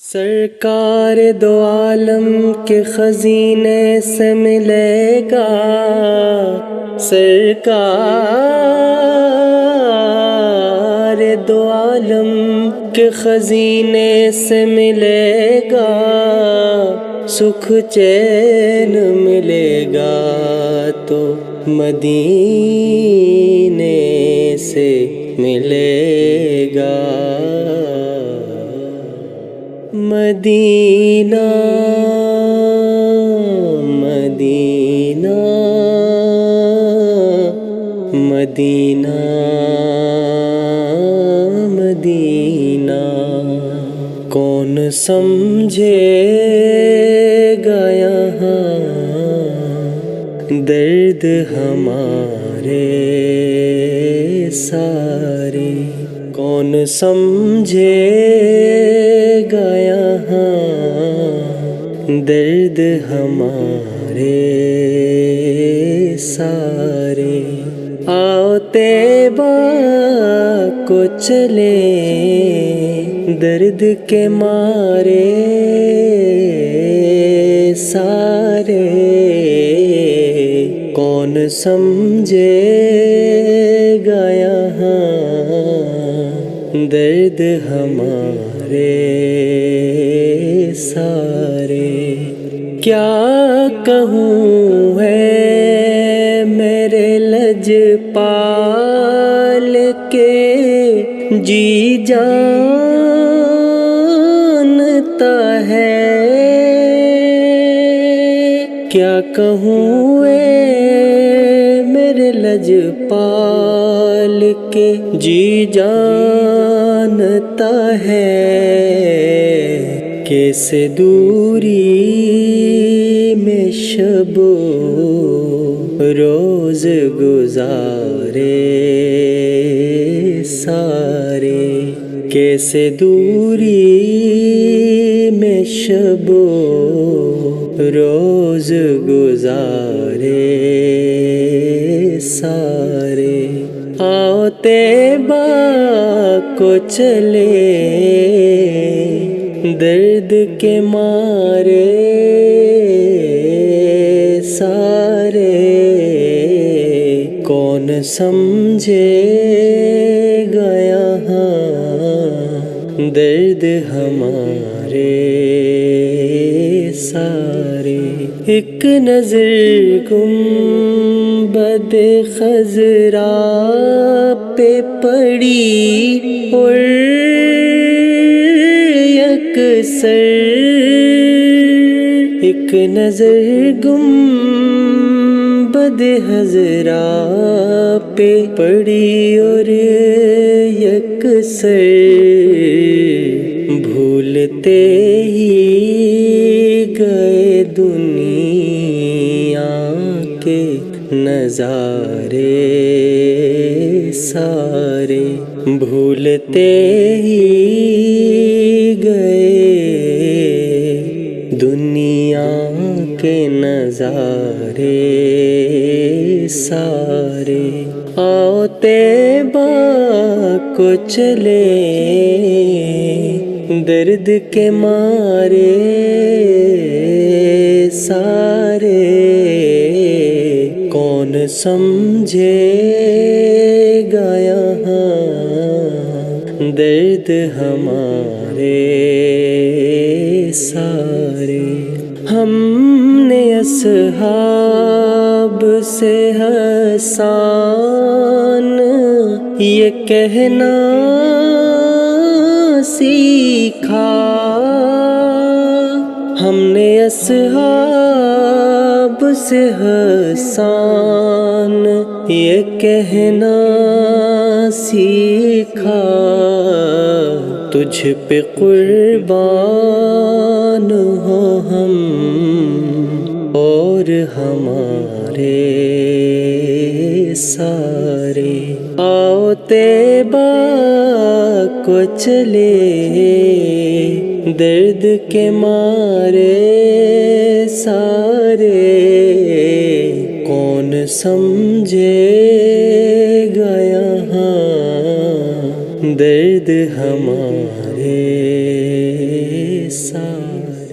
سرکار دو عالم کے خزینے سے ملے گا، سرکار دو عالم کے خزینے سے ملے گا، سکھ چین ملے گا تو مدینے سے ملے گا۔ مدینہ مدینہ مدینہ مدینہ، کون سمجھے گا یہاں درد ہمارے سارے، کون سمجھے گا یہاں درد ہمارے سارے۔ آؤ طیبہ کو چلے درد کے مارے سارے، کون سمجھے گا یہاں درد ہمارے سارے۔ کیا کہوں ہے میرے لجپال کے جی جانتا ہے، کیا کہوں میرے لجپال کے جی جانتا ہے، کیسے دوری میں شب روز گزارے سارے، کیسے دوری میں شب روز گزارے سارے۔ آؤ طیبہ کو چلے درد کے مارے سارے، کون سمجھے گا یہاں درد ہمارے سارے۔ ایک نظر گنبد خضرا پہ پڑی اور یکسر، ایک نظر گنبد خضرا پہ پڑی اور یکسر، بھولتے ہی گئے دنیا کے نظارے سارے، بھولتے ہی گئے دنیا کے نظارے سارے۔ آؤ طیبہ کو چلے درد کے مارے سارے، کون سمجھے گا یہاں درد ہمارے سارے۔ ہم نے اصحاب سے حسان یہ کہنا سیکھا، ہم نے اصحاب سے حسان یہ کہنا سیکھا، تجھ پہ قربان ہو ہم اور ہمارے سارے۔ آؤ طیبہ کو چلے درد کے مارے سارے، کون سمجھے گا یہاں درد ہمارے سارے